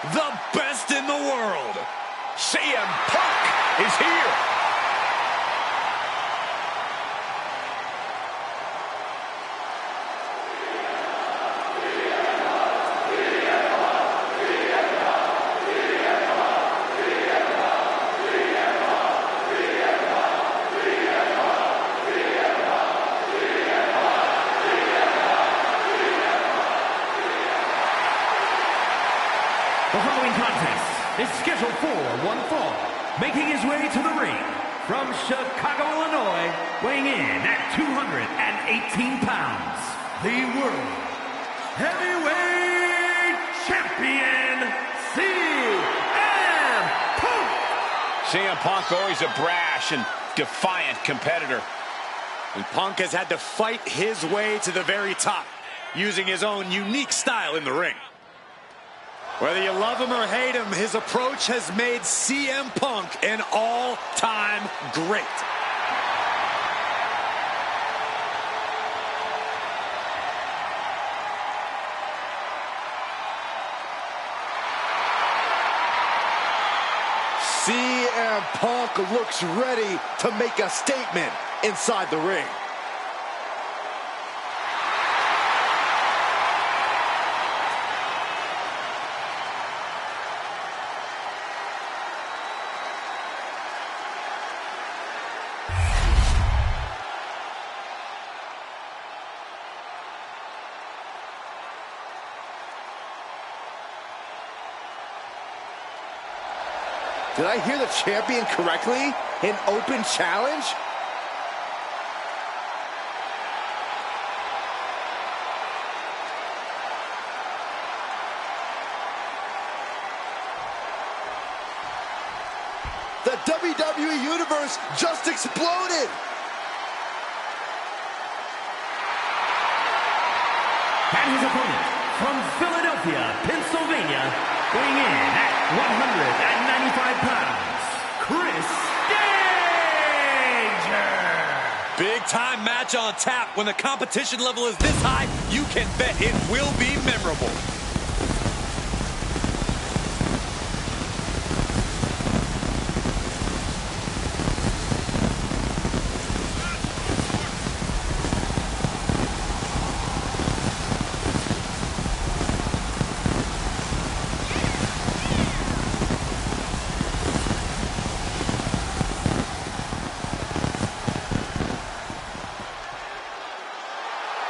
the best in the world. CM Punk is here. The following contest is scheduled for one fall. Making his way to the ring from Chicago, Illinois, weighing in at 218 pounds, the World Heavyweight Champion, CM Punk! CM Punk, always a brash and defiant competitor. And Punk has had to fight his way to the very top, using his own unique style in the ring. Whether you love him or hate him, his approach has made CM Punk an all-time great. CM Punk looks ready to make a statement inside the ring. Did I hear the champion correctly? An open challenge? The WWE Universe just exploded! And his opponent from Philadelphia, Pennsylvania, weighing in at 195 pounds, Chris Danger! Big time match on tap. When the competition level is this high, you can bet it will be memorable.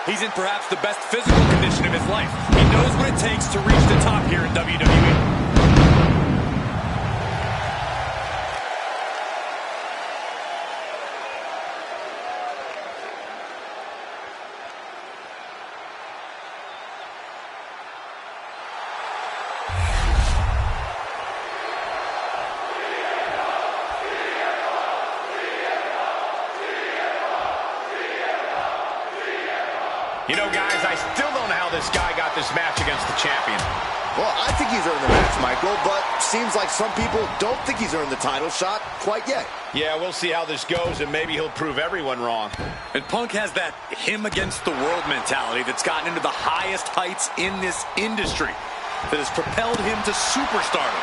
He's in perhaps the best physical condition of his life. He knows what it takes to reach the top here in WWE. You know, guys, I still don't know how this guy got this match against the champion. Well, I think he's earned the match, Michael, but seems like some people don't think he's earned the title shot quite yet. Yeah, we'll see how this goes, and maybe he'll prove everyone wrong. And Punk has that him against the world mentality that's gotten into the highest heights in this industry, that has propelled him to superstardom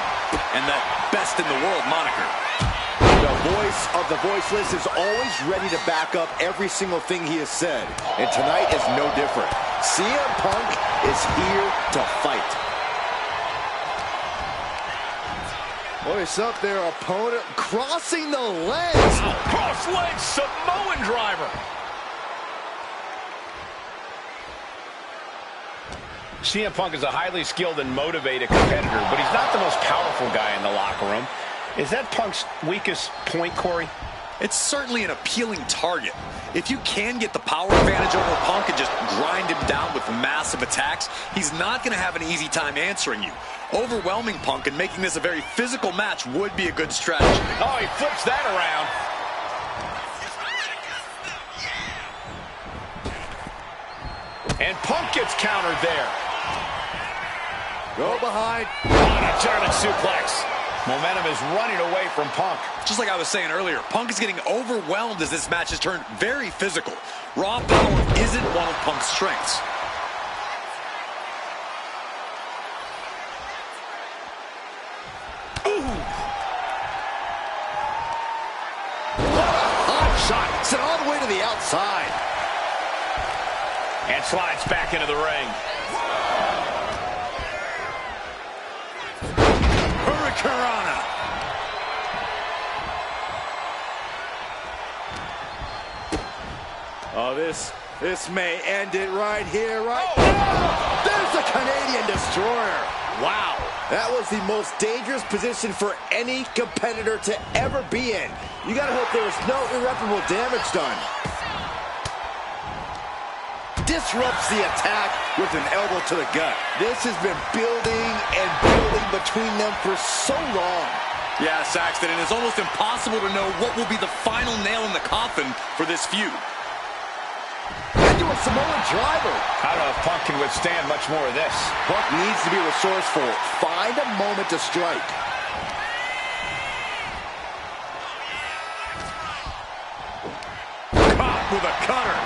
and that best in the world moniker. The voice of the voiceless is always ready to back up every single thing he has said. And tonight is no different. CM Punk is here to fight. Voice up there, opponent crossing the legs. Cross-leg Samoan driver. CM Punk is a highly skilled and motivated competitor, but he's not the most powerful guy in the locker room. Is that Punk's weakest point, Corey? It's certainly an appealing target. If you can get the power advantage over Punk and just grind him down with massive attacks, he's not going to have an easy time answering you. Overwhelming Punk and making this a very physical match would be a good strategy. Oh, he flips that around. And Punk gets countered there. Go behind. On a German suplex. Momentum is running away from Punk. Just like I was saying earlier, Punk is getting overwhelmed as this match has turned very physical. Raw power isn't one of Punk's strengths. shot. Sent all the way to the outside. And slides back into the ring. Hurricanrana. Oh, this may end it right here, right? Oh, there's the Canadian Destroyer. Wow, that was the most dangerous position for any competitor to ever be in. You gotta hope there was no irreparable damage done. Disrupts the attack with an elbow to the gut. This has been building and building between them for so long. Yeah, Saxton, and it's almost impossible to know what will be the final nail in the coffin for this feud. Into a Samoan driver. I don't know if Punk can withstand much more of this. Punk needs to be resourceful. Find a moment to strike. Caught with a cutter.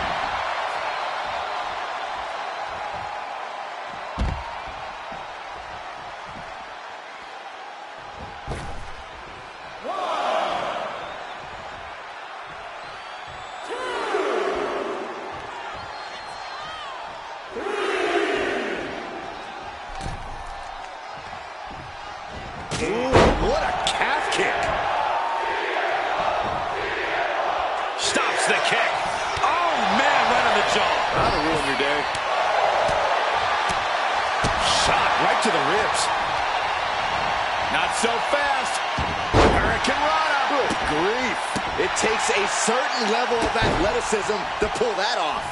Ooh, what a calf kick. Stops the kick. Oh, man, right on the jaw. That'll ruin your day. Shot right to the ribs. Not so fast. Hurricanrana. Good grief. It takes a certain level of athleticism to pull that off.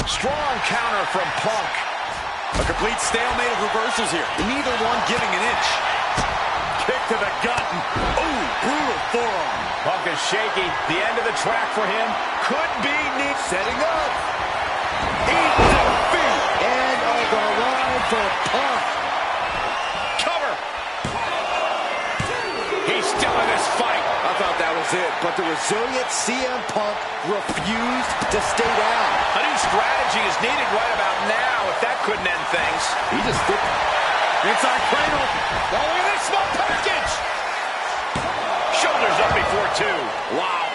Strong counter from Punk. A complete stalemate of reversals here. Neither one giving an inch. Kick to the gut. Ooh, brutal forearm. Punk is shaky. The end of the track for him could be neat. Setting up. Eat defeat. End of the line for Punk. Cover. He's still in this fight. I thought that was it, but the resilient CM Punk refused to stay down. A new strategy is needed right about now if that couldn't end things. He just did. Inside cradle. Oh, look at this small package. Shoulders up before two. Wow.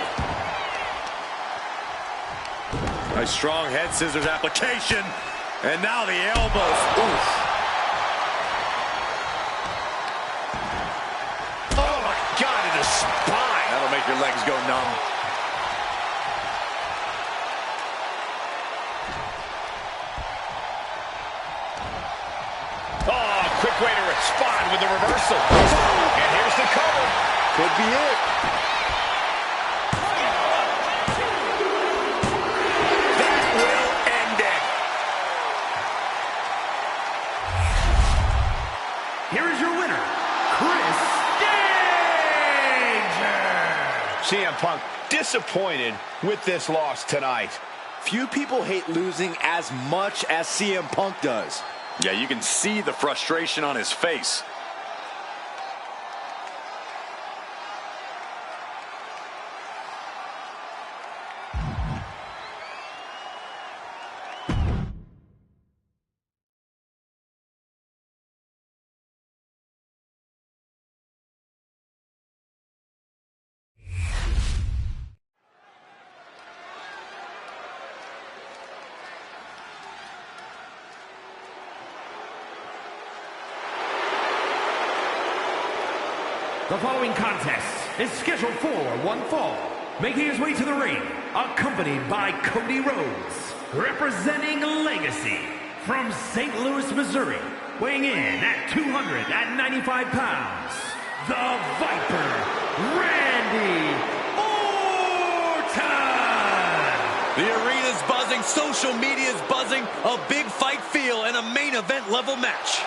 Nice strong head scissors application. And now the elbows. Oof. Oh, my God, to the spine. That'll make your legs go numb. Oh, quick way to respond with the reversal. And here's the cover. Could be it. That will end it. Here is your winner, Chris Danger. CM Punk disappointed with this loss tonight. Few people hate losing as much as CM Punk does. Yeah, you can see the frustration on his face. The following contest is scheduled for one fall. Making his way to the ring, accompanied by Cody Rhodes, representing Legacy from St. Louis, Missouri, weighing in at 295 pounds, the Viper, Randy Orton! The arena's buzzing, social media's buzzing, a big fight feel, and a main event level match.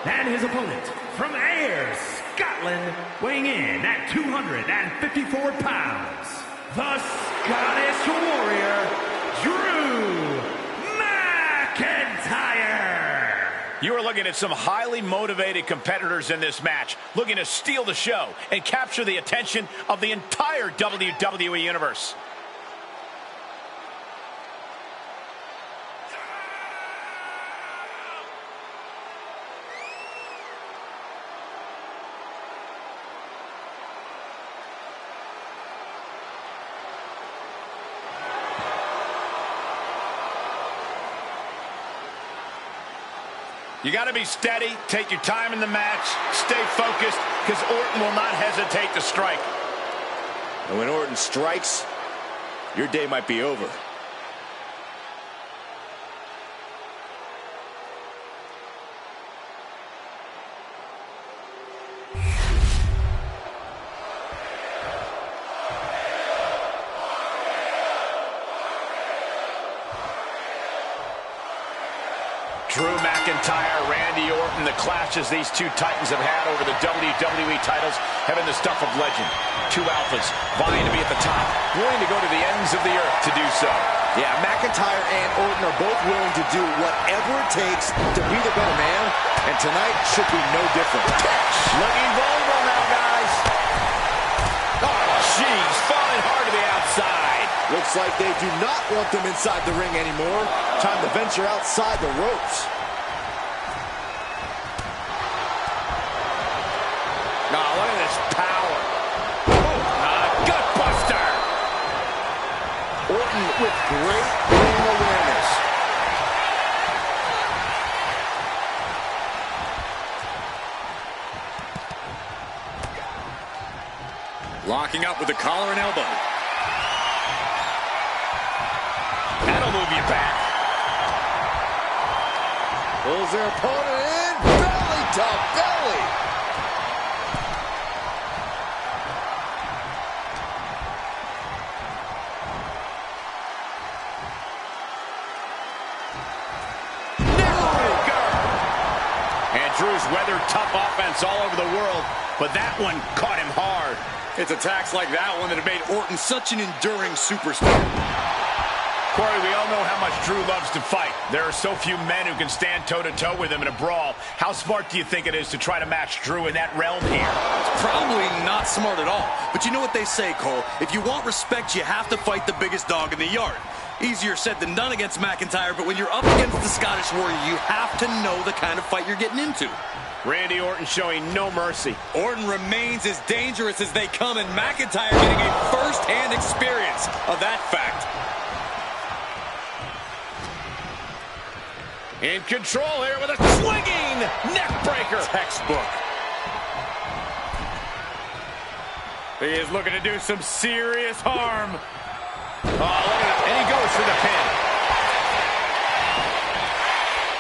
And his opponent, from Ayr, Scotland, weighing in at 254 pounds, the Scottish Warrior, Drew McIntyre. You are looking at some highly motivated competitors in this match, looking to steal the show and capture the attention of the entire WWE Universe. You got to be steady, take your time in the match, stay focused, because Orton will not hesitate to strike. And when Orton strikes, your day might be over. Drew McIntyre, Randy Orton, the clashes these two titans have had over the WWE titles have been the stuff of legend. Two alphas vying to be at the top, willing to go to the ends of the earth to do so. Yeah, McIntyre and Orton are both willing to do whatever it takes to be the better man, and tonight should be no different. Looking vulnerable now, guys. Oh, jeez, falling hard to the outside. Looks like they do not want them inside the ring anymore. Time to venture outside the ropes. Oh, look at this power. Gutbuster. Orton with great ring awareness. Locking up with the collar and elbow. That'll move you back. Pulls their opponent in. Belly to belly. And Drew's weathered tough offense all over the world, but that one caught him hard. It's attacks like that one that have made Orton such an enduring superstar. Corey, we all know how much Drew loves to fight. There are so few men who can stand toe-to-toe with him in a brawl. How smart do you think it is to try to match Drew in that realm here? It's probably not smart at all. But you know what they say, Cole? If you want respect, you have to fight the biggest dog in the yard. Easier said than done against McIntyre, but when you're up against the Scottish Warrior, you have to know the kind of fight you're getting into. Randy Orton showing no mercy. Orton remains as dangerous as they come, and McIntyre getting a first-hand experience of that fact. In control here with a swinging neck breaker. Textbook. He is looking to do some serious harm. Oh, look at it. And he goes for the pin.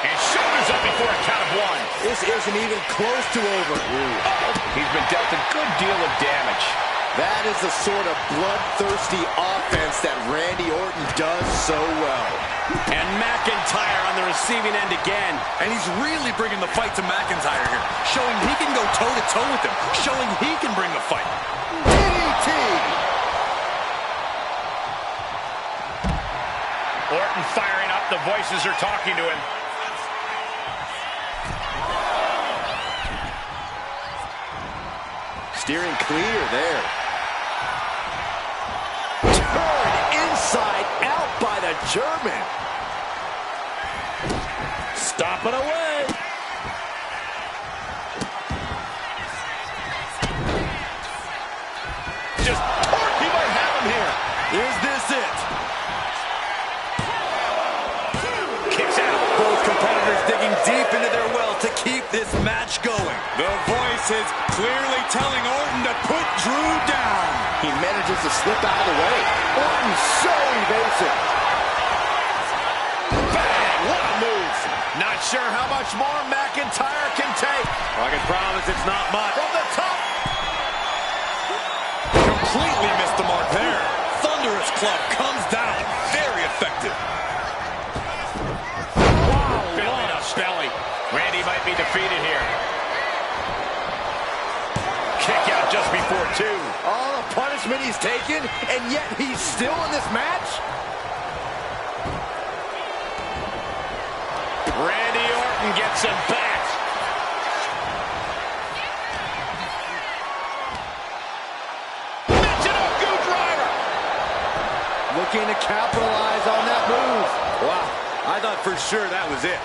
And shoulders up before a count of one. This isn't even close to over. He's been dealt a good deal of damage. That is the sort of bloodthirsty offense that Randy Orton does so well. And McIntyre on the receiving end again. And he's really bringing the fight to McIntyre here, showing he can go toe-to-toe with him, showing he can bring the fight. DDT! Orton firing up. The voices are talking to him. Steering clear there. Turned inside out by the German. Stomping away. Just torque. He might have him here. Is this it? Kicks out. Both competitors digging deep into their well to keep this match going. The voice is clearly telling Orton to put Drew down. He manages to slip out of the way. Orton's so evasive. Bang! What a move. Not sure how much more McIntyre can take. I can promise it's not much. From the top. Completely missed the mark there. Thunderous club comes down. Very effective. Belly to belly. Randy might be defeated here. just before 2. All the punishment he's taken, and yet he's still in this match? Randy Orton gets him back. Dimensional Goo Driver. Looking to capitalize on that move. Wow, I thought for sure that was it.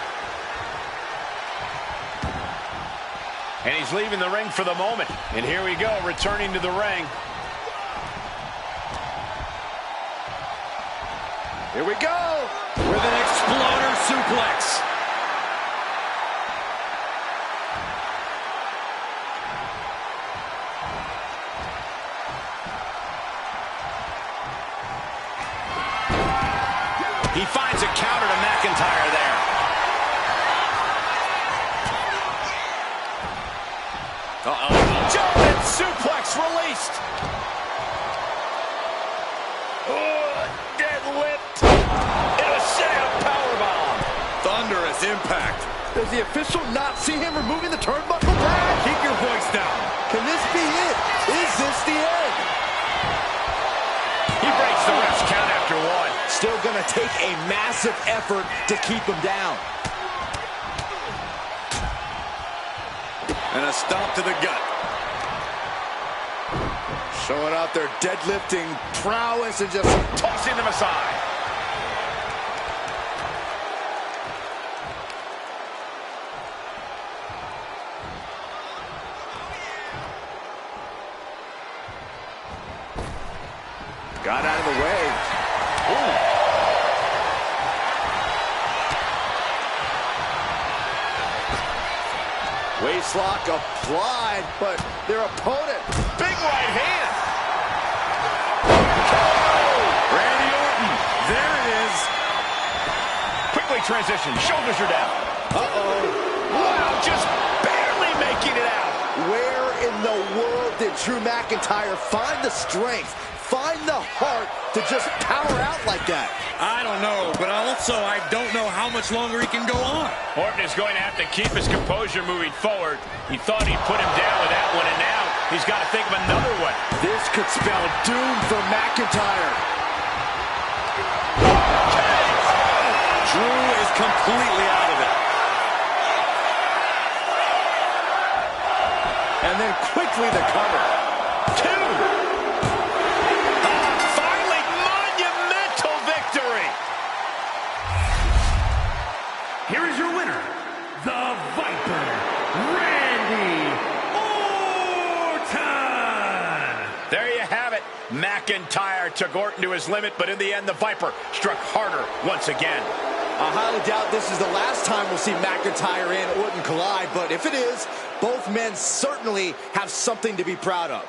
And he's leaving the ring for the moment. And here we go, returning to the ring. Here we go. With an exploder suplex. He finds a counter to McIntyre there. German suplex released. Deadlift. And a set-up powerbomb. Thunderous impact. Does the official not see him removing the turnbuckle pad? Keep your voice down. Can this be it? Is this the end? He breaks the ref's count after 1. Still gonna take a massive effort to keep him down. And a stomp to the gut. Showing out their deadlifting prowess and just Tossing them aside. got out of the way. Ooh. Waistlock applied, but their opponent. Big right hand. Randy Orton, there it is. Quickly transition, shoulders are down. Uh-oh. Wow, just barely making it out. Where in the world did Drew McIntyre find the strength, find the heart to just power out like that? I don't know, but also I don't know how much longer he can go on. Orton is going to have to keep his composure moving forward. He thought he'd put him down with that one, and now he's got to think of another one. This could spell doom for McIntyre. Drew is completely out of it. And then quickly the cover. 2. Finally, monumental victory. Here is your winner, the Viper, Randy Orton. There you have it. McIntyre took Orton to his limit, but in the end, the Viper struck harder once again. I highly doubt this is the last time we'll see McIntyre and Orton collide, but if it is, both men certainly have something to be proud of.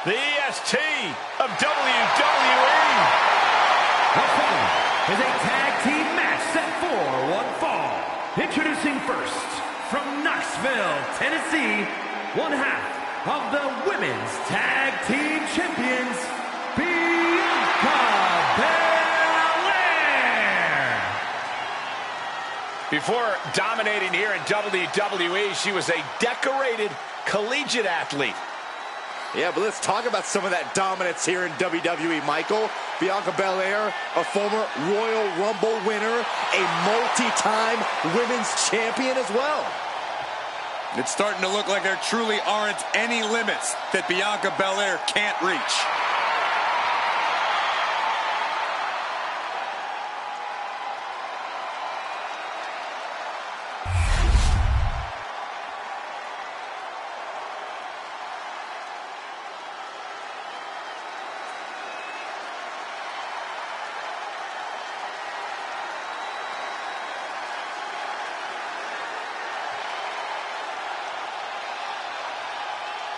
The EST of WWE. The following is a tag team match set for one fall. Introducing first, from Knoxville, Tennessee, one half of the Women's Tag Team Champions, Bianca Belair. Before dominating here in WWE, she was a decorated collegiate athlete. Yeah, but let's talk about some of that dominance here in WWE, Michael. Bianca Belair, a former Royal Rumble winner, a multi-time women's champion as well. It's starting to look like there truly aren't any limits that Bianca Belair can't reach.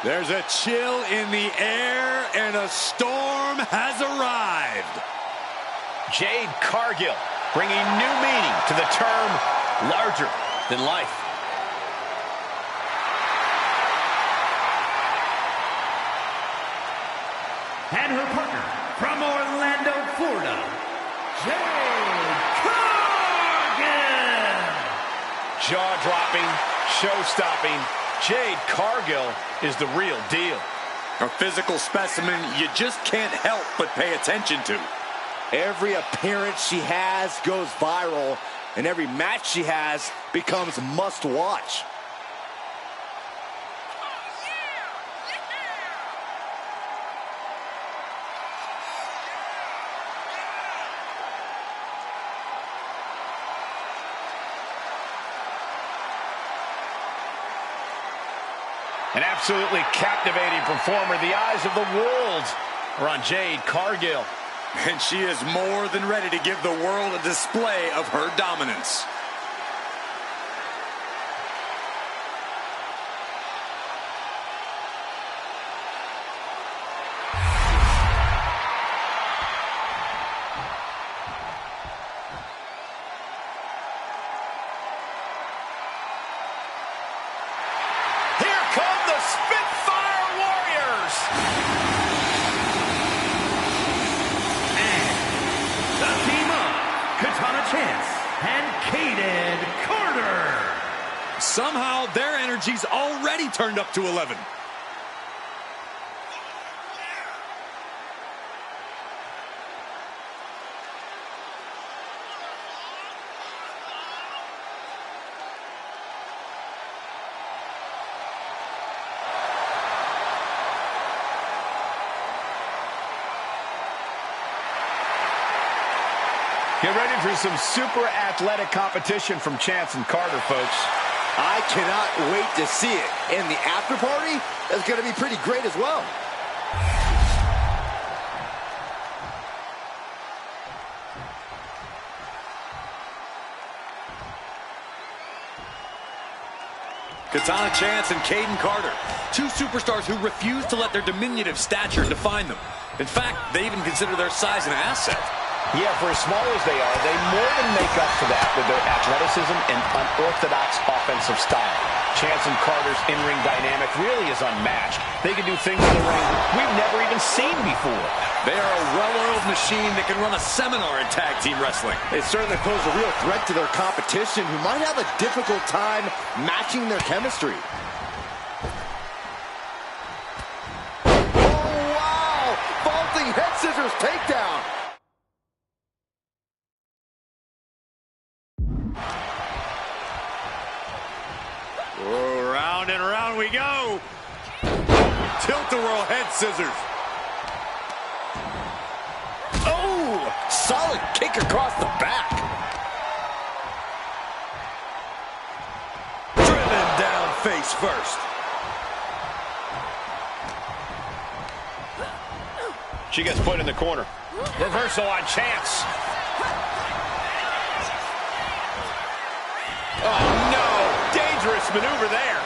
There's a chill in the air, and a storm has arrived. Jade Cargill bringing new meaning to the term larger than life. And her partner from Orlando, Florida, Jade Cargill. Jaw-dropping, show-stopping, Jade Cargill is the real deal. A physical specimen you just can't help but pay attention to. Every appearance she has goes viral, and every match she has becomes must-watch. An absolutely captivating performer. The eyes of the world are on Jade Cargill. And she is more than ready to give the world a display of her dominance. Somehow their energy's already turned up to 11. Get ready for some super athletic competition from Chance and Carter, folks. I cannot wait to see it. And the after party is going to be pretty great as well. Katana Chance and Caden Carter, two superstars who refuse to let their diminutive stature define them. In fact, they even consider their size an asset. Yeah, for as small as they are, they more than make up for that with their athleticism and unorthodox offensive style. Chance and Carter's in-ring dynamic really is unmatched. They can do things in the ring we've never even seen before. They are a well-oiled machine that can run a seminar in tag team wrestling. They certainly pose a real threat to their competition, who might have a difficult time matching their chemistry. Oh, wow! Vaulting head scissors takedown. Oh, round and round we go. Tilt-a-whirl head scissors. Oh, solid kick across the back. Driven down face first. She gets put in the corner. Reversal on Chance. Oh, no. Dangerous maneuver there.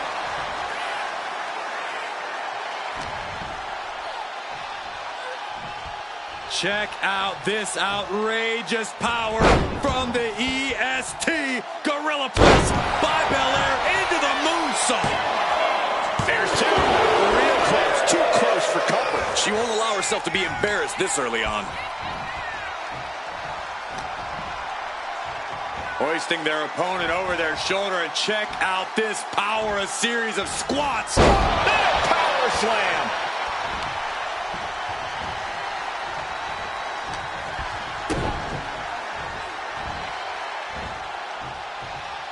Check out this outrageous power from the EST. Gorilla press by Belair into the moonsault. There's two. Real close. Too close for comfort. She won't allow herself to be embarrassed this early on. Hoisting their opponent over their shoulder, and check out this power, a series of squats. And a power slam.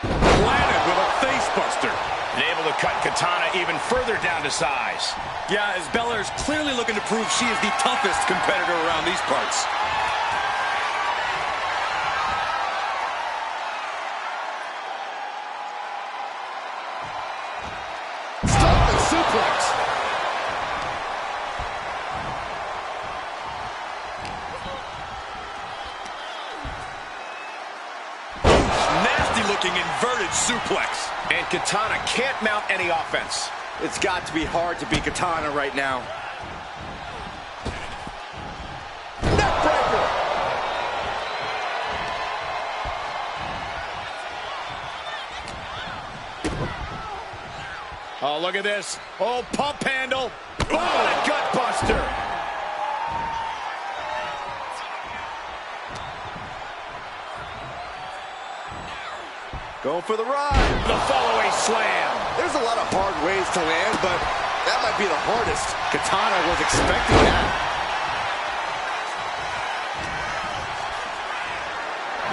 Planted with a face buster. And able to cut Katana even further down to size. Yeah, as Belair's clearly looking to prove she is the toughest competitor around these parts. Suplex. Nasty looking inverted suplex. And Katana can't mount any offense. It's got to be hard to beat Katana right now. Neckbreaker. Oh, look at this. Oh, pump handle. Oh, what a gut buster. Going for the ride. The follow-away slam. There's a lot of hard ways to land, but that might be the hardest. Katana was expecting that.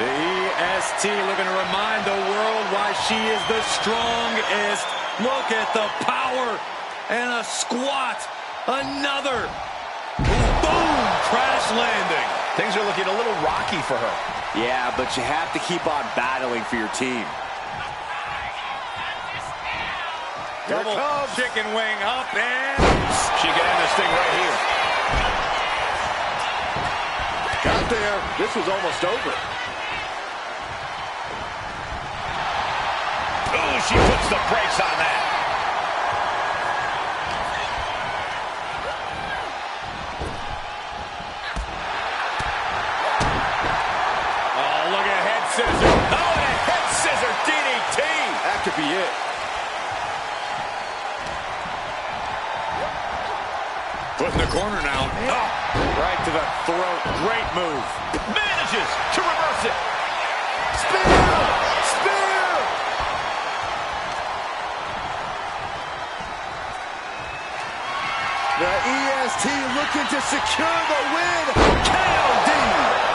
The EST looking to remind the world why she is the strongest. Look at the power and a squat. Another. Boom! Crash landing. Things are looking a little rocky for her. Yeah, but you have to keep on battling for your team. Double chicken wing up and... She can end this thing right here. Got there. This was almost over. Oh, she puts the brakes on that. Oh, look at head scissor. Oh, and a head scissor DDT. That could be it. Put in the corner now. Oh, Right to the throat. Great move. manages to reverse it. Spear! Spear! The EST looking to secure the win. KOD!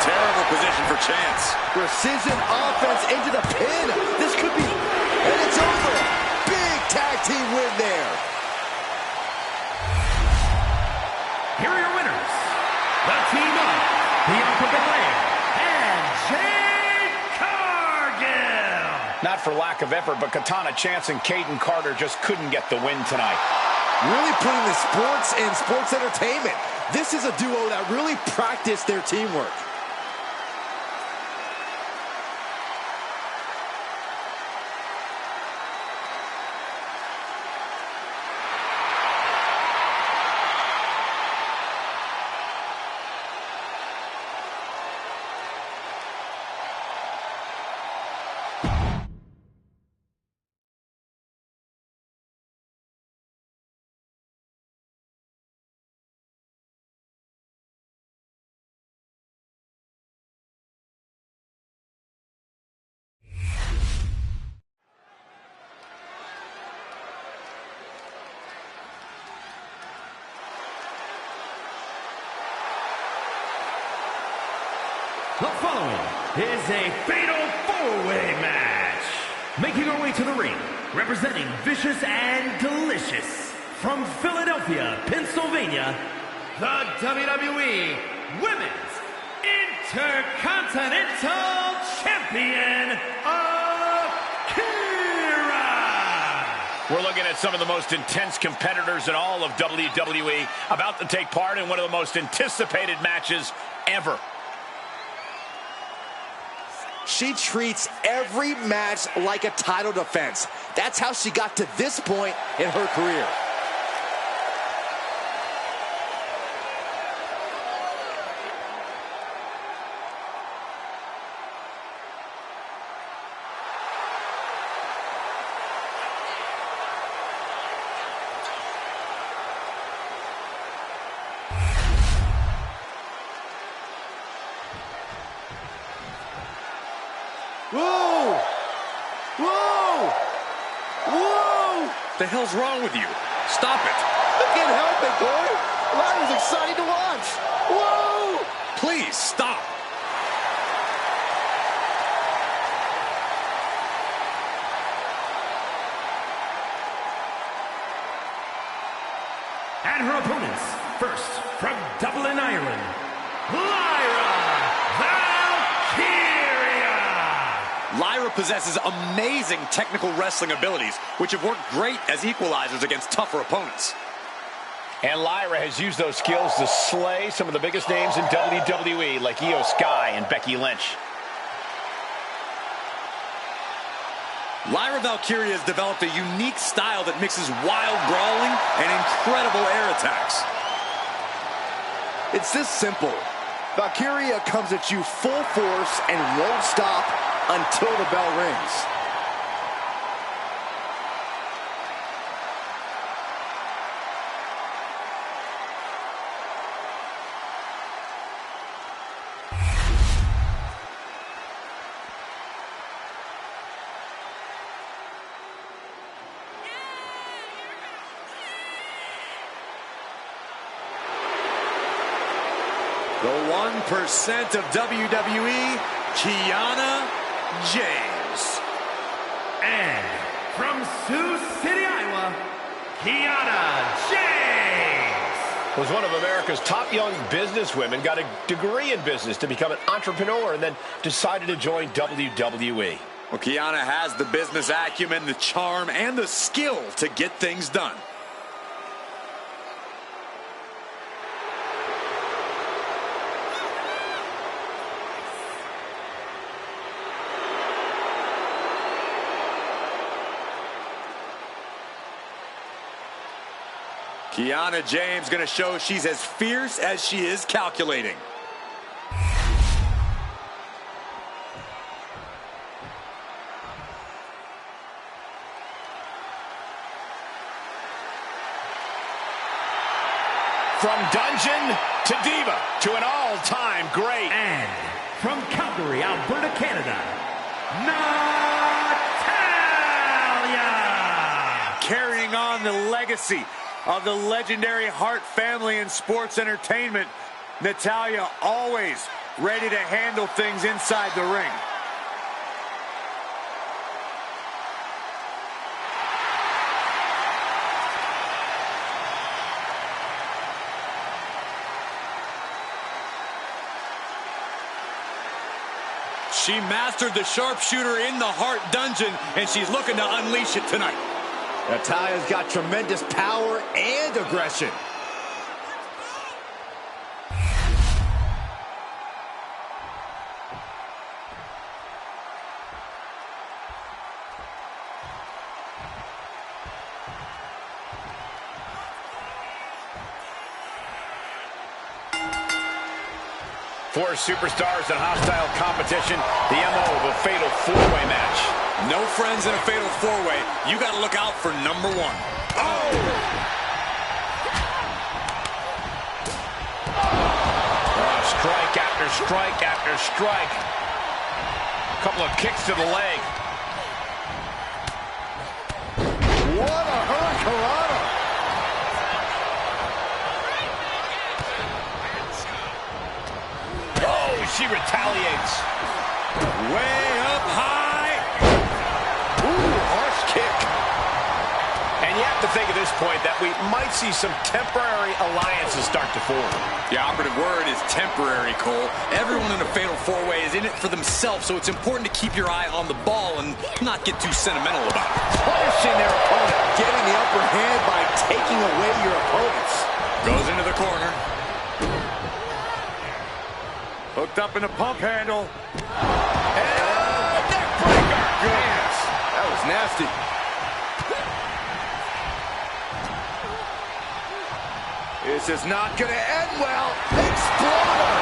Terrible position for Chance. Precision offense into the pin. This could be... And it's over. Big tag team win there. Here are your winners, the team of Bianca Belair and Jade Cargill. Not for lack of effort, but Katana Chance and Caden Carter just couldn't get the win tonight. Really putting the sports in sports entertainment. This is a duo that really practiced their teamwork. The following is a fatal four-way match. Making our way to the ring, representing Vicious and Delicious, from Philadelphia, Pennsylvania, the WWE Women's Intercontinental Champion, Akira. We're looking at some of the most intense competitors in all of WWE about to take part in one of the most anticipated matches ever. She treats every match like a title defense. That's how she got to this point in her career. Whoa! Whoa! Whoa! The hell's wrong with you? Stop it. I can't help it, Corey. That was exciting to watch. Whoa! Please, stop. And her opponents, first from Dublin, Ireland, Lyra Valkyria. Lyra possesses amazing technical wrestling abilities, which have worked great as equalizers against tougher opponents. And Lyra has used those skills to slay some of the biggest names in WWE, like Io Sky and Becky Lynch. Lyra Valkyria has developed a unique style that mixes wild brawling and incredible air attacks. It's this simple. Valkyria comes at you full force and won't stop until the bell rings. The 1% of WWE, Kiana James. And from Sioux City, Iowa, Kiana James. Was one of America's top young businesswomen, got a degree in business to become an entrepreneur, and then decided to join WWE. Well, Kiana has the business acumen, the charm, and the skill to get things done. Kiana James going to show she's as fierce as she is calculating. From dungeon to diva to an all-time great. And from Calgary, Alberta, Canada, Natalya. Carrying on the legacy of the legendary Hart family in sports entertainment, Natalya always ready to handle things inside the ring. She mastered the sharpshooter in the Hart dungeon, and she's looking to unleash it tonight. Natalya's got tremendous power and aggression. Four superstars in hostile competition, the MO of a fatal four-way match. No friends in a fatal four-way. You got to look out for number one. Oh, strike after strike after strike. A couple of kicks to the leg. What a hurricanrana! Oh, she retaliates. Way up high. Ooh, harsh kick. And you have to think at this point that we might see some temporary alliances start to form. The operative word is temporary, Cole. Everyone in a fatal four-way is in it for themselves, so it's important to keep your eye on the ball and not get too sentimental about it. Punishing their opponent, getting the upper hand by taking away your opponents. Goes into the corner. Hooked up in the pump handle. And neck breaker. Goodness, that was nasty. This is not going to end well. Exploder!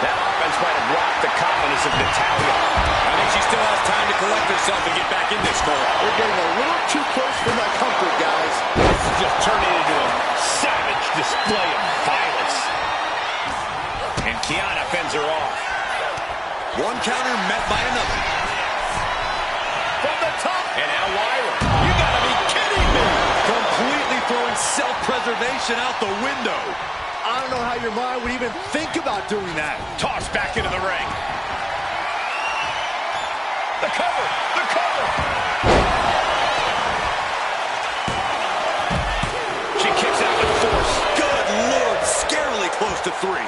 That offense might have rocked the confidence of Natalya. I think she still has time to collect herself and get back in this, Cole. We're getting a little too close for my comfort, guys. This is just turning into a savage display of violence. And Kiana fends her off. One counter met by another. From the top. And now Lyra. You gotta be kidding me. Completely throwing self-preservation out the window. I don't know how your mind would even think about doing that. Tossed back into the ring. The cover. The cover. She kicks out with force. Good Lord, scarily close to three.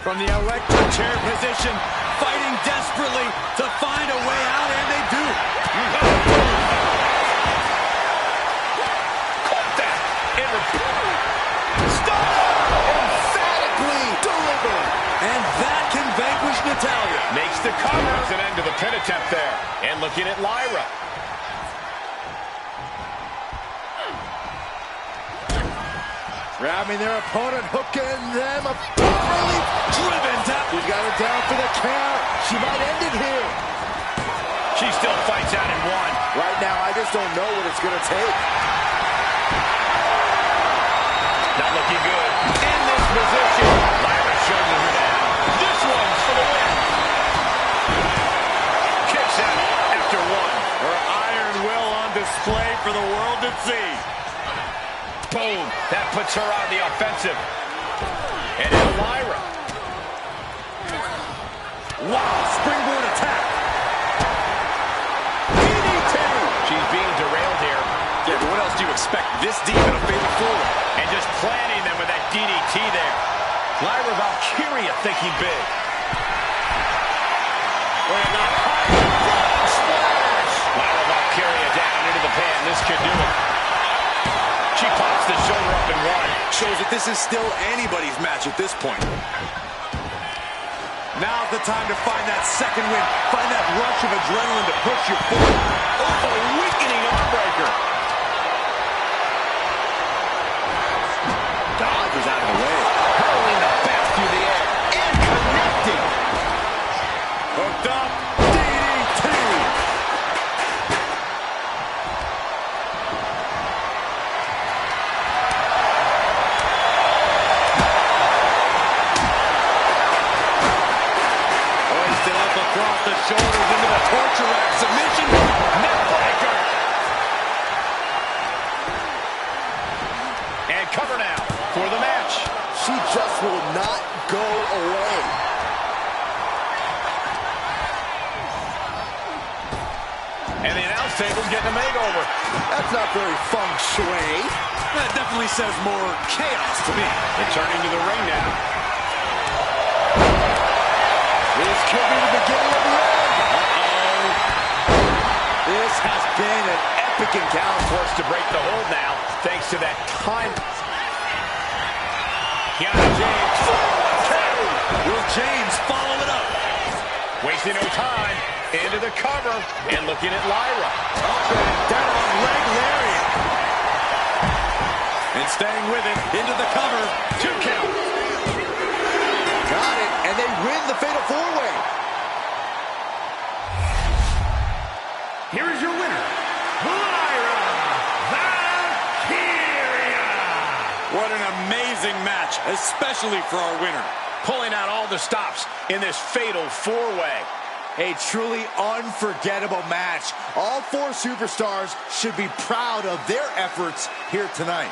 From the electric chair position, fighting desperately to find a way out, and they do. Caught that. Stop! Emphatically delivered. And that can vanquish Natalya. Makes the cover. There's an end to the pin attempt there. And looking at Lyra. Grabbing their opponent, hooking them up. Properly Driven down. He's got her down for the count. She might end it here. She still fights out in one. Right now, I just don't know what it's going to take. Not looking good. In this position. Lyra shoulders her down. This one's for the win. Kicks out after one. Her iron will on display for the world to see. Boom. That puts her on the offensive. And now Lyra. Wow, springboard attack. DDT. She's being derailed here. Yeah, but what else do you expect? This deep in a fatal four-way. And just planting them with that DDT there. Lyra Valkyria thinking big. Lyra Valkyria down into the pan. This could do it. She pops the shoulder up and one. Shows that this is still anybody's match at this point. Now's the time to find that second win. Find that rush of adrenaline to push you forward. Oh, a weakening armbreaker. Dodgers out of the way. Hurling the bat through the air. And connecting. Hooked up. DDT. Hoisted up across the shoulders into the torture rack. Submission. Neckbreaker. And cover now for the match. She just will not go away. And the announce table's getting a makeover. That's not very feng shui. That definitely says more chaos to me. Returning to the ring now. This could be the beginning of the end. Uh-oh. This has been an epic encounter. Forced to break the hold now, thanks to that time. Kiana James. Will James follow it up? Wasting no time. Into the cover. And looking at Lyra. Up and down, leg lariat. And staying with it, into the cover. 2 count. Got it, and they win the fatal four-way. Here is your winner, Lyra Valkyria. What an amazing match, especially for our winner. Pulling out all the stops in this fatal four-way. A truly unforgettable match. All four superstars should be proud of their efforts here tonight.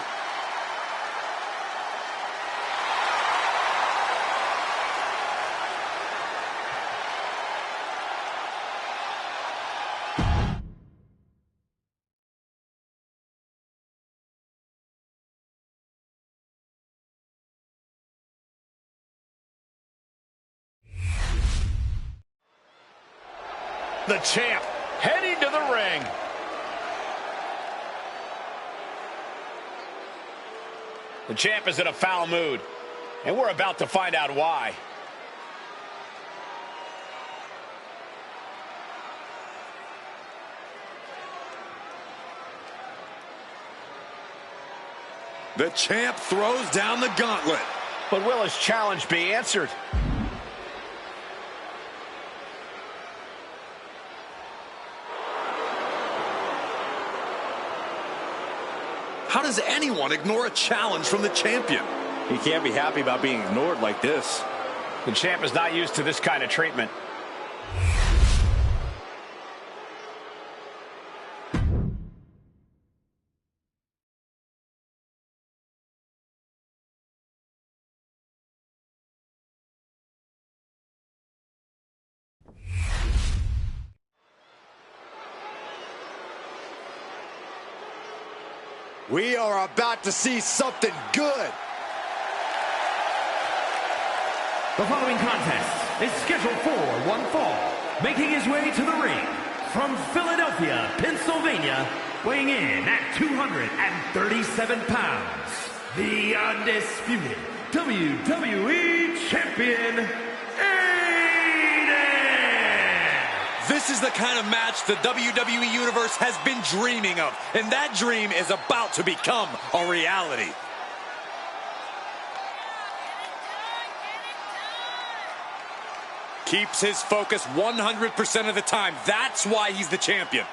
The champ heading to the ring. The champ is in a foul mood, and we're about to find out why. The champ throws down the gauntlet. But will his challenge be answered? How does anyone ignore a challenge from the champion? He can't be happy about being ignored like this. The champ is not used to this kind of treatment. We are about to see something good. The following contest is scheduled for one fall. Making his way to the ring from Philadelphia, Pennsylvania, weighing in at 237 pounds, the undisputed WWE Champion, This is the kind of match the WWE Universe has been dreaming of, and that dream is about to become a reality. Keeps his focus 100% of the time. That's why he's the champion.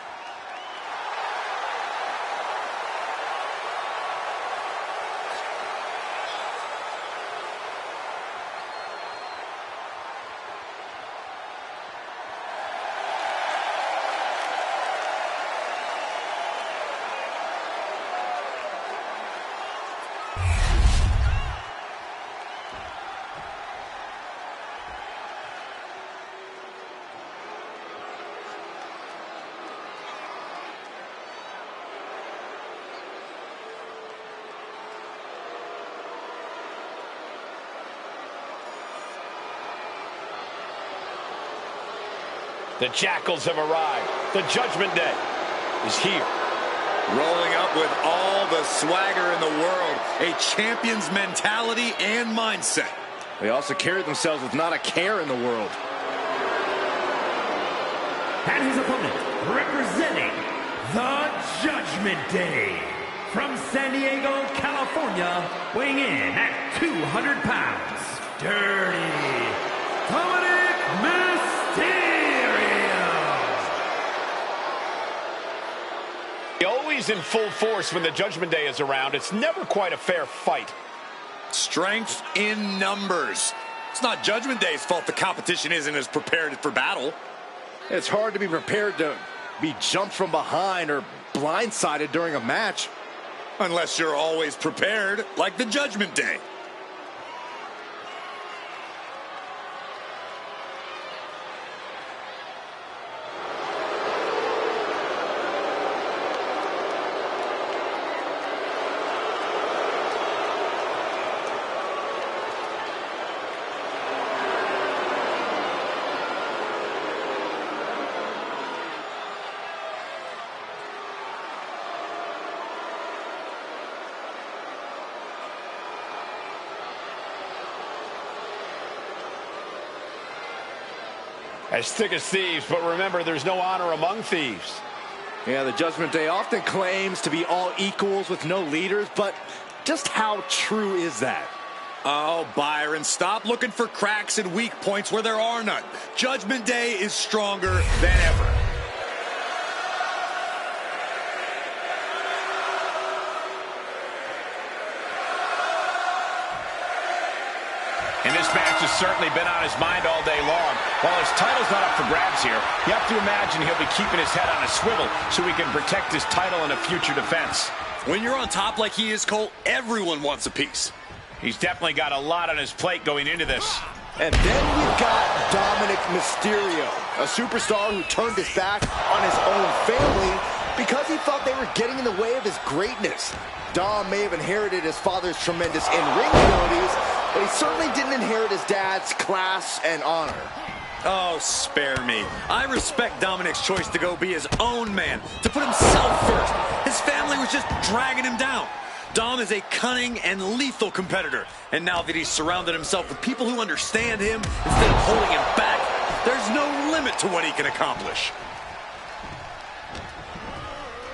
The Jackals have arrived. The Judgment Day is here. Rolling up with all the swagger in the world. A champion's mentality and mindset. They also carry themselves with not a care in the world. And his opponent, representing the Judgment Day, from San Diego, California, weighing in at 200 pounds, Dirty Dominic Mysterio. Always in full force when the Judgment Day is around. It's never quite a fair fight. Strength in numbers. It's not Judgment Day's fault the competition isn't as prepared for battle. It's hard to be prepared to be jumped from behind or blindsided during a match. Unless you're always prepared, like the Judgment Day. As thick as thieves, but remember, there's no honor among thieves. Yeah, the Judgment Day often claims to be all equals with no leaders, but just how true is that? Oh, Byron, stop looking for cracks and weak points where there are none. Judgment Day is stronger than ever. And this match has certainly been on his mind all day long. While his title's not up for grabs here, you have to imagine he'll be keeping his head on a swivel so he can protect his title in a future defense. When you're on top like he is, Cole, everyone wants a piece. He's definitely got a lot on his plate going into this. And then we've got Dominic Mysterio, a superstar who turned his back on his own family because he thought they were getting in the way of his greatness. Dom may have inherited his father's tremendous in-ring abilities, but he certainly didn't inherit his dad's class and honor. Oh, spare me. I respect Dominic's choice to go be his own man, to put himself first. His family was just dragging him down. Dom is a cunning and lethal competitor, and now that he's surrounded himself with people who understand him instead of holding him back, there's no limit to what he can accomplish.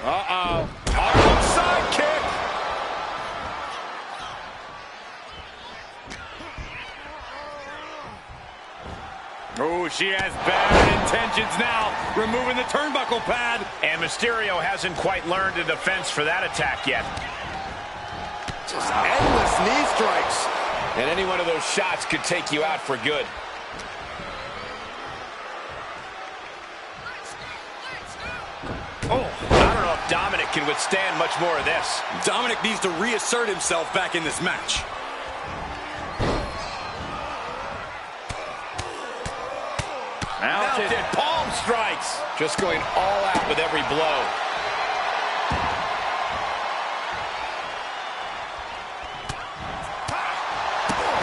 Uh-oh. Outside kick. Oh, she has bad intentions now, removing the turnbuckle pad. And Mysterio hasn't quite learned a defense for that attack yet. Just endless knee strikes. And any one of those shots could take you out for good. Oh, I don't know if Dominic can withstand much more of this. Dominic needs to reassert himself back in this match. Mounted palm strikes. Just going all out with every blow.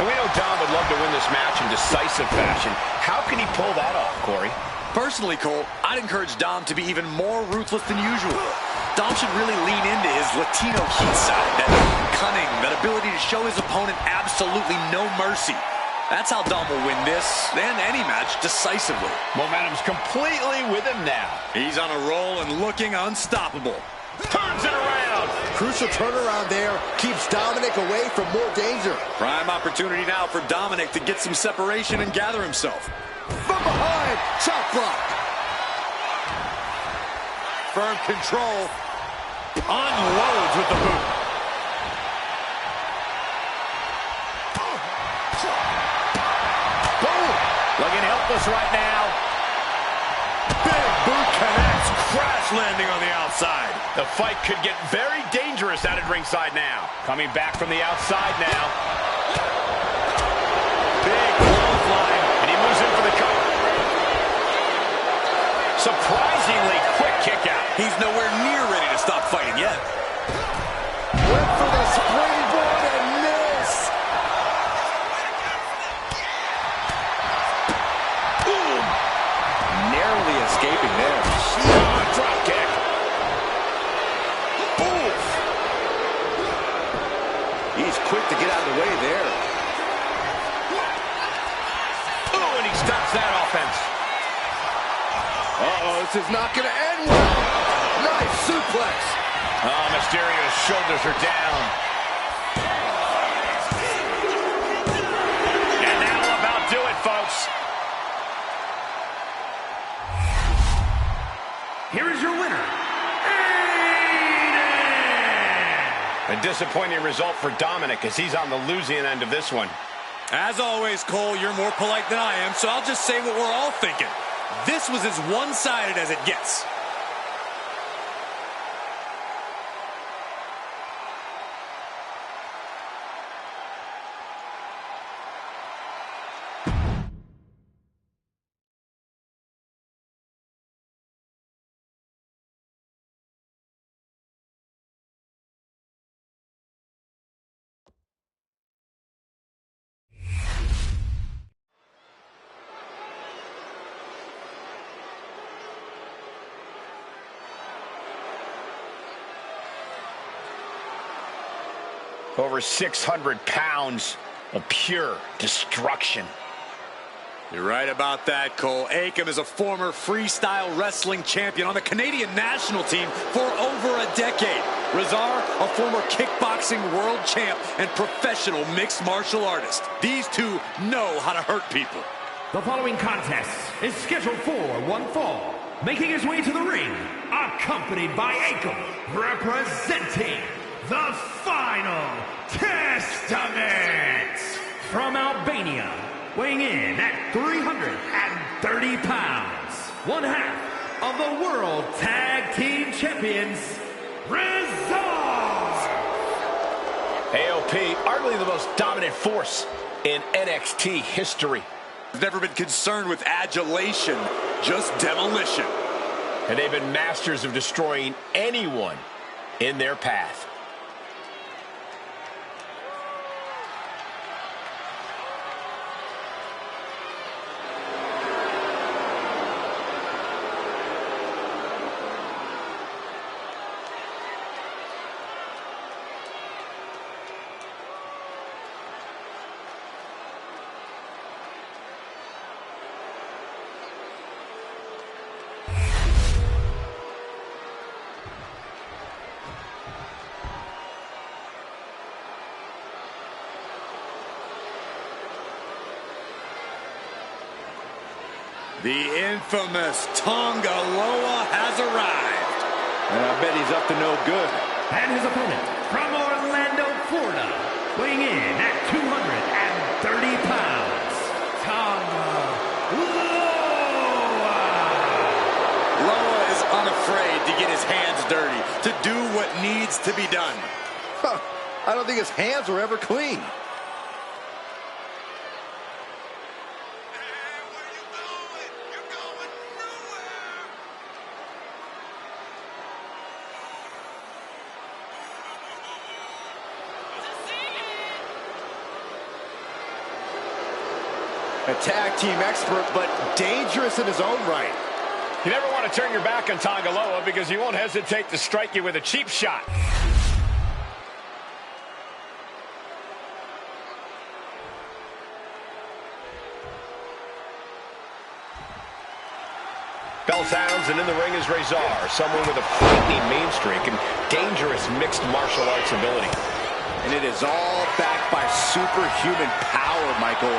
And we know Dom would love to win this match in decisive fashion. How can he pull that off, Corey? Personally, Cole, I'd encourage Dom to be even more ruthless than usual. Dom should really lean into his Latino heat side, that cunning, that ability to show his opponent absolutely no mercy. That's how Dom will win this, and any match, decisively. Momentum's completely with him now. He's on a roll and looking unstoppable. Turns it around. Crucial turnaround there keeps Dominic away from more danger. Prime opportunity now for Dominic to get some separation and gather himself. From behind, chop block. Firm control. Unloads with the boot. Boom. Looking helpless right now. Big boot connects. Crash landing on the outside. The fight could get very dangerous out at ringside now. Coming back from the outside now. Big clothesline, and he moves in for the cover. Surprisingly quick kick out. He's nowhere near ready to stop fighting yet. Went for the springboard and miss. Boom. Narrowly out of the way there. Oh, and he stops that offense. Uh-oh, this is not going to end well. Nice suplex. Oh, Mysterio's shoulders are down. And that'll about do it, folks. Here is your winner, A disappointing result for Dominic as he's on the losing end of this one. As always, Cole, you're more polite than I am, so I'll just say what we're all thinking. This was as one-sided as it gets. Over 600 pounds of pure destruction. You're right about that, Cole. Akam is a former freestyle wrestling champion on the Canadian national team for over a decade. Razar, a former kickboxing world champ and professional mixed martial artist. These two know how to hurt people. The following contest is scheduled for one fall. Making his way to the ring, accompanied by Akam, representing the Final Testament from Albania, weighing in at 330 pounds, one half of the World Tag Team Champions, Razor. AOP, arguably the most dominant force in NXT history. Never been concerned with adulation, just demolition. And they've been masters of destroying anyone in their path. The infamous Tonga Loa has arrived. And I bet he's up to no good. And his opponent from Orlando, Florida, weighing in at 230 pounds, Tonga Loa. Loa is unafraid to get his hands dirty, to do what needs to be done. Huh, I don't think his hands were ever clean. A tag team expert, but dangerous in his own right. You never want to turn your back on Tonga Loa because he won't hesitate to strike you with a cheap shot. Bell sounds, and in the ring is Razor, someone with a frightening main streak and dangerous mixed martial arts ability. And it is all backed by superhuman power, Michael.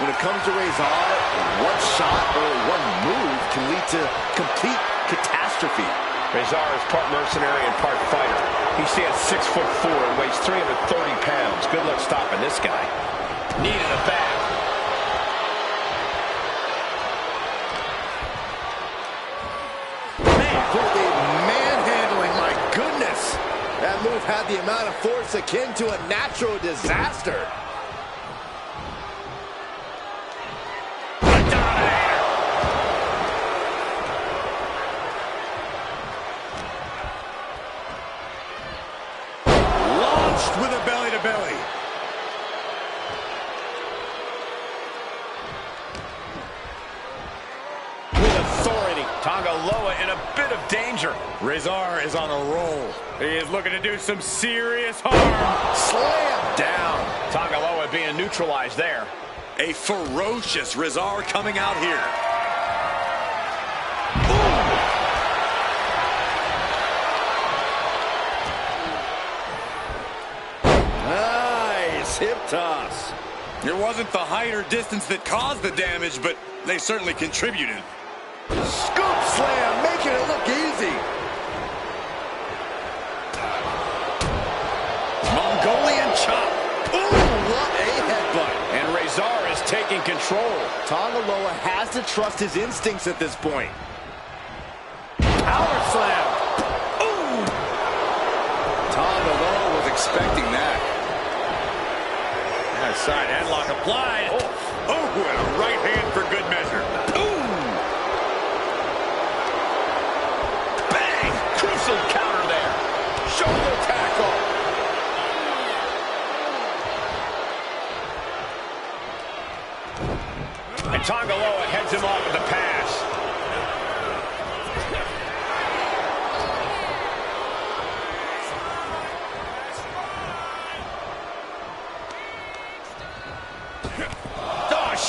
When it comes to Razor, one shot or one move can lead to complete catastrophe. Razor is part mercenary and part fighter. He stands 6'4" and weighs 330 pounds. Good luck stopping this guy. Knee to the back. Manhandling, my goodness. That move had the amount of force akin to a natural disaster. With a belly-to-belly. With authority. Tonga Loa in a bit of danger. Rezar is on a roll. He is looking to do some serious harm. Slam down. Tonga Loa being neutralized there. A ferocious Rezar coming out here. Nice hip toss. It wasn't the height or distance that caused the damage, but they certainly contributed. Scoop slam, making it look easy. Mongolian chop. Ooh, what a headbutt. And Rezar is taking control. Tonga Loa has to trust his instincts at this point. Power slam. Ooh. Tonga Loa was expecting that. Side headlock applied. Oh, and a right hand for good measure. Ooh. Bang! Crucial counter there. Shoulder tackle. And Tonga Loa heads him off with the pass.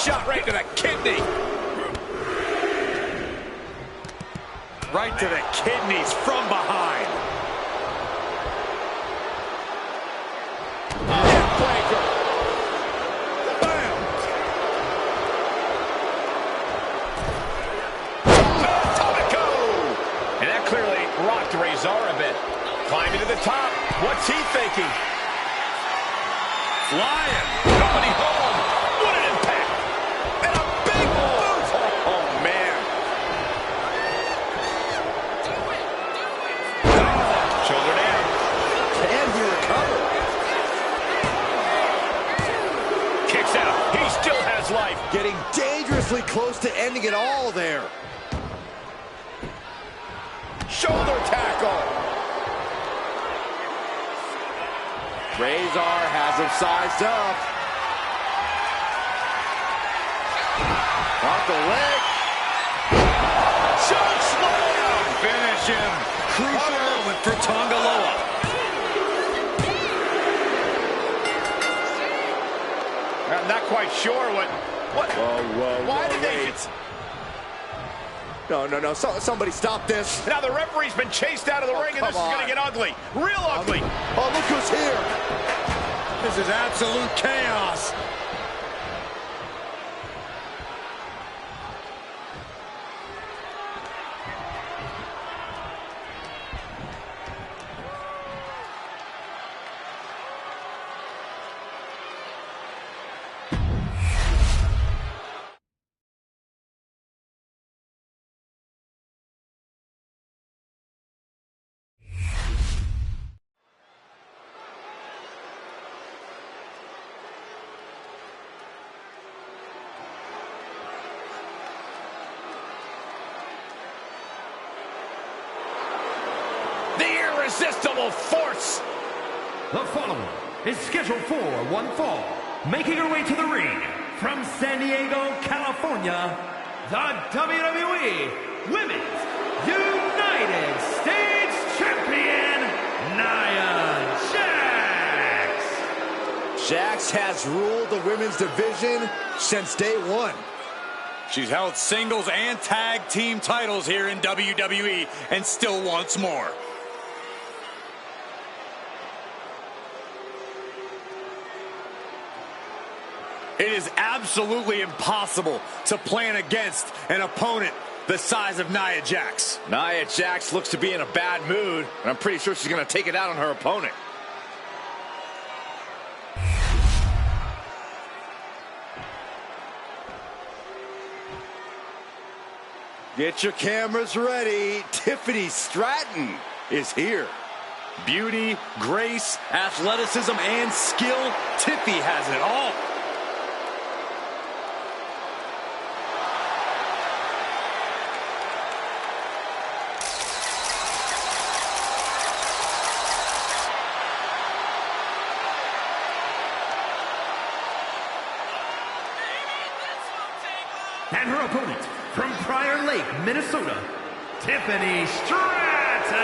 Shot right to the kidney. Right to the kidneys from behind. Neckbreaker. Bam. Atomico. And that clearly rocked Rezar a bit. Climbing to the top. What's he thinking? Flying. Company home. What an impact. And a big boot. Oh, man. Shoulder down. Can he recover? Kicks out. He still has life. Getting dangerously close to ending it all there. Shoulder tackle. Rezar has him sized up. Off the leg. Choke slam. Finish him. Crucial moment for Tonga Loa. I'm not quite sure what. Why did they? No. Somebody stop this. Now the referee's been chased out of the ring, and this is going to get ugly. Real ugly. Oh, look who's here. This is absolute chaos. The irresistible force. The following is scheduled for one fall. Making her way to the ring from San Diego, California, the WWE Women's United States Champion, Nia Jax. Jax has ruled the women's division since day one. She's held singles and tag team titles here in WWE and still wants more. It is absolutely impossible to plan against an opponent the size of Nia Jax. Nia Jax looks to be in a bad mood, and I'm pretty sure she's going to take it out on her opponent. Get your cameras ready. Tiffany Stratton is here. Beauty, grace, athleticism, and skill. Tiffy has it all. And her opponent from Prior Lake, Minnesota, Tiffany Stratton.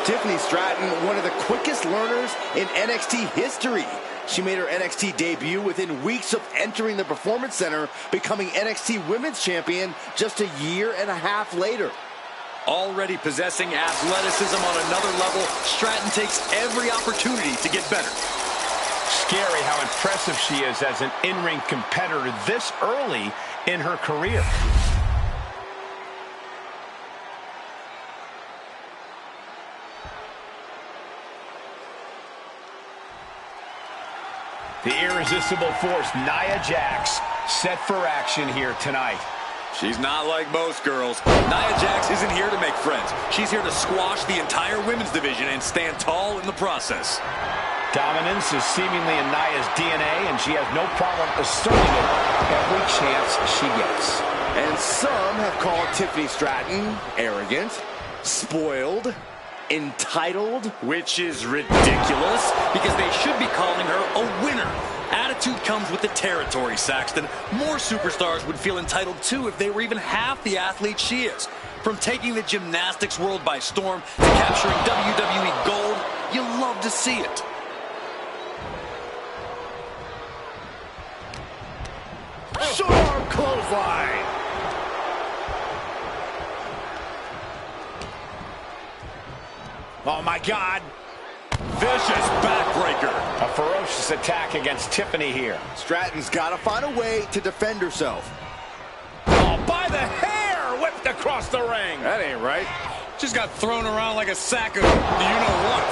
Tiffany Stratton, one of the quickest learners in NXT history. She made her NXT debut within weeks of entering the Performance Center, becoming NXT Women's Champion just a year and a half later. Already possessing athleticism on another level, Stratton takes every opportunity to get better. Scary how impressive she is as an in-ring competitor this early in her career. The irresistible force, Nia Jax, set for action here tonight. She's not like most girls. Nia Jax isn't here to make friends. She's here to squash the entire women's division and stand tall in the process. Dominance is seemingly in Nia's DNA, and she has no problem asserting it every chance she gets. And some have called Tiffany Stratton arrogant, spoiled, entitled. Which is ridiculous, because they should be calling her a winner. Attitude comes with the territory, Saxton. More superstars would feel entitled too if they were even half the athlete she is. From taking the gymnastics world by storm to capturing WWE gold, you love to see it. Short arm clothesline. Oh my God. Vicious backbreaker. A ferocious attack against Tiffany here. Stratton's got to find a way to defend herself. Oh, by the hair, whipped across the ring. That ain't right. Just got thrown around like a sack of you-know-what.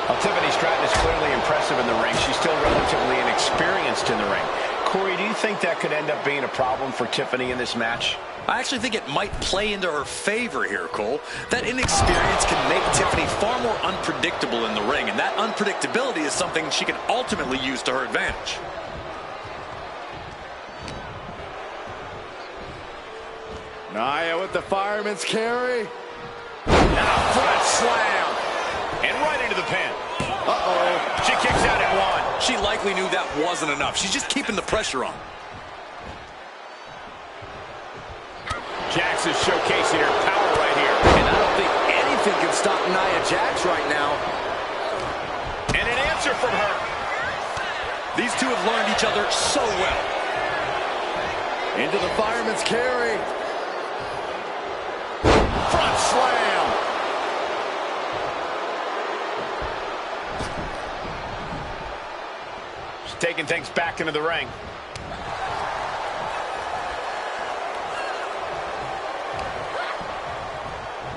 Well, Tiffany Stratton is clearly impressive in the ring. She's still relatively inexperienced in the ring. Corey, do you think that could end up being a problem for Tiffany in this match? I actually think it might play into her favor here, Cole. That inexperience can make Tiffany far more unpredictable in the ring, and that unpredictability is something she can ultimately use to her advantage. Nia with the fireman's carry. And a front slam. And right into the pin. Uh-oh. She kicks out at one. She likely knew that wasn't enough. She's just keeping the pressure on. Jax is showcasing her power right here. And I don't think anything can stop Nia Jax right now. And an answer from her. These two have learned each other so well. Into the fireman's carry. Front slam. She's taking things back into the ring.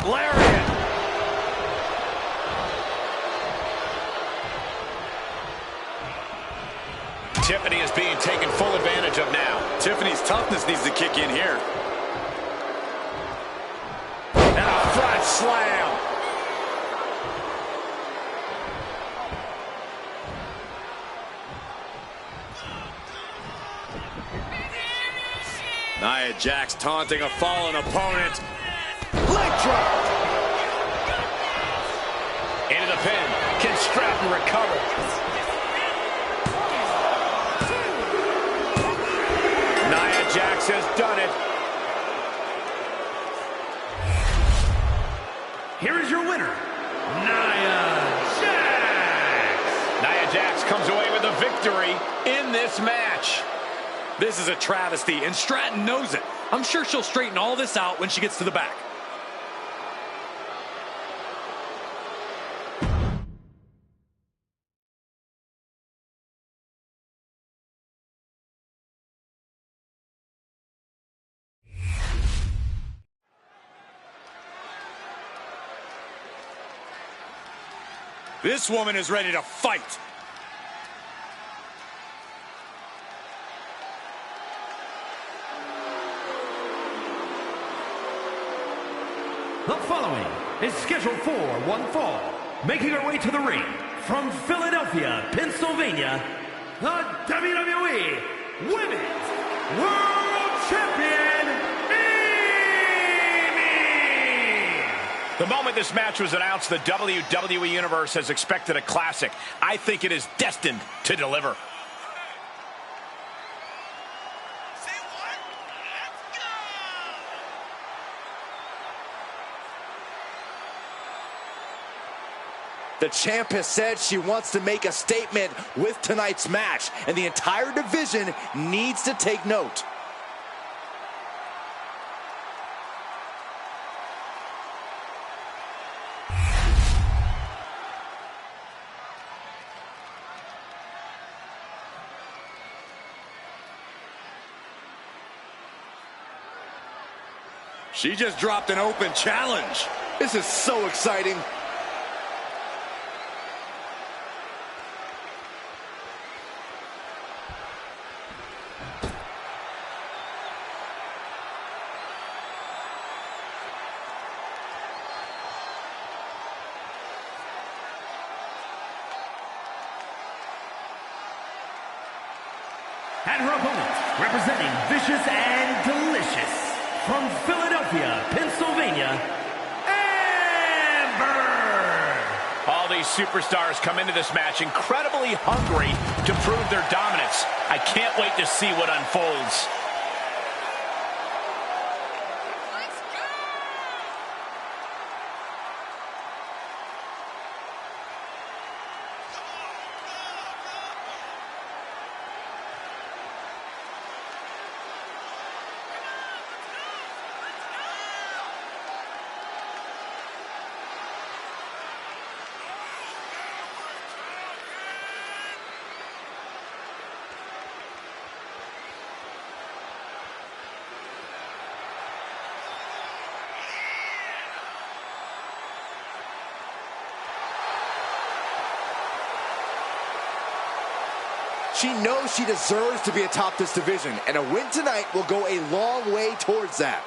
Lariat. Tiffany is being taken full advantage of now. Tiffany's toughness needs to kick in here. And a front slam. Nia Jax taunting a fallen opponent. Leg drop. Into the pin. Can Stratton recover? Nia Jax has done it. Here is your winner, Nia Jax. Nia Jax comes away with a victory in this match. This is a travesty, and Stratton knows it. I'm sure she'll straighten all this out when she gets to the back. This woman is ready to fight. The following is scheduled for one fall. Making her way to the ring from Philadelphia, Pennsylvania, the WWE Women's World Champion, Amy! The moment this match was announced, the WWE Universe has expected a classic. I think it is destined to deliver. The champ has said she wants to make a statement with tonight's match, and the entire division needs to take note. She just dropped an open challenge. This is so exciting. And her opponent, representing Vicious and Delicious, from Philadelphia, Pennsylvania, Amber! All these superstars come into this match incredibly hungry to prove their dominance. I can't wait to see what unfolds. She knows she deserves to be atop this division, and a win tonight will go a long way towards that.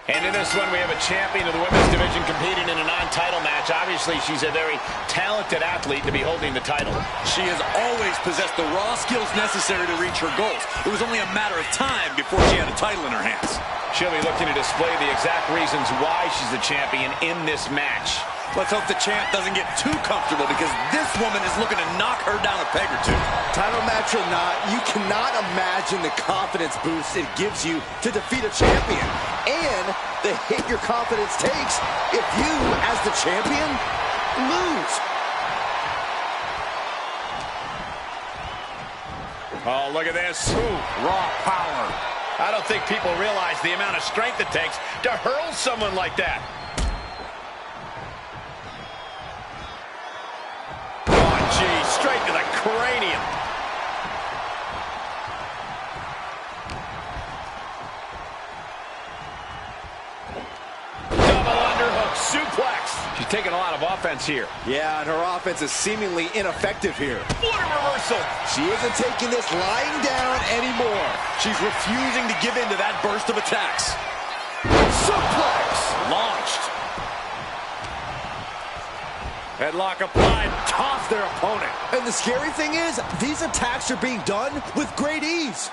And in this one, we have a champion of the women's division competing in a non-title match. Obviously, she's a very talented athlete to be holding the title. She has always possessed the raw skills necessary to reach her goals. It was only a matter of time before she had a title in her hands. She'll be looking to display the exact reasons why she's the champion in this match. Let's hope the champ doesn't get too comfortable, because this woman is looking to knock her down a peg or two. Title match or not, you cannot imagine the confidence boost it gives you to defeat a champion, and the hit your confidence takes if you, as the champion, lose. Oh, look at this. Raw power. I don't think people realize the amount of strength it takes to hurl someone like that. Straight to the cranium. Double underhook suplex. She's taking a lot of offense here. Yeah, and her offense is seemingly ineffective here. What a reversal. She isn't taking this lying down anymore. She's refusing to give in to that burst of attacks. Suplex. Launched. Headlock applied. Toss their opponent. And the scary thing is, these attacks are being done with great ease.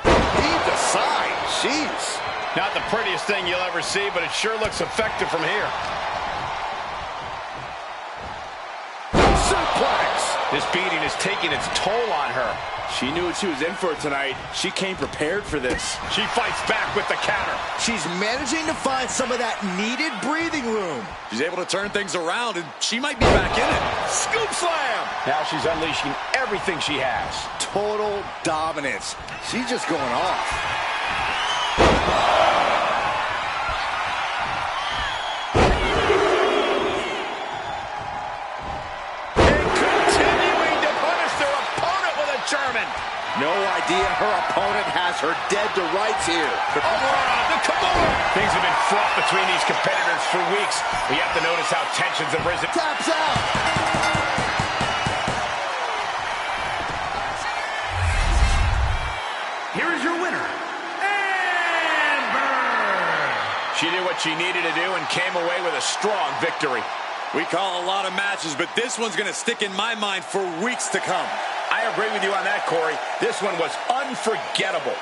Lead the side. Jeez. Not the prettiest thing you'll ever see, but it sure looks effective from here. Suplex. This beating is taking its toll on her. She knew what she was in for tonight. She came prepared for this. She fights back with the counter. She's managing to find some of that needed breathing room. She's able to turn things around, and she might be back in it. Scoop slam. Now she's unleashing everything she has. Total dominance. She's just going off. German. No idea her opponent has her dead to rights here. The Kimura. Things have been fraught between these competitors for weeks. We have to notice how tensions have risen. Taps out. Here is your winner, Amber! She did what she needed to do and came away with a strong victory. We call a lot of matches, but this one's going to stick in my mind for weeks to come. I agree with you on that, Corey. This one was unforgettable.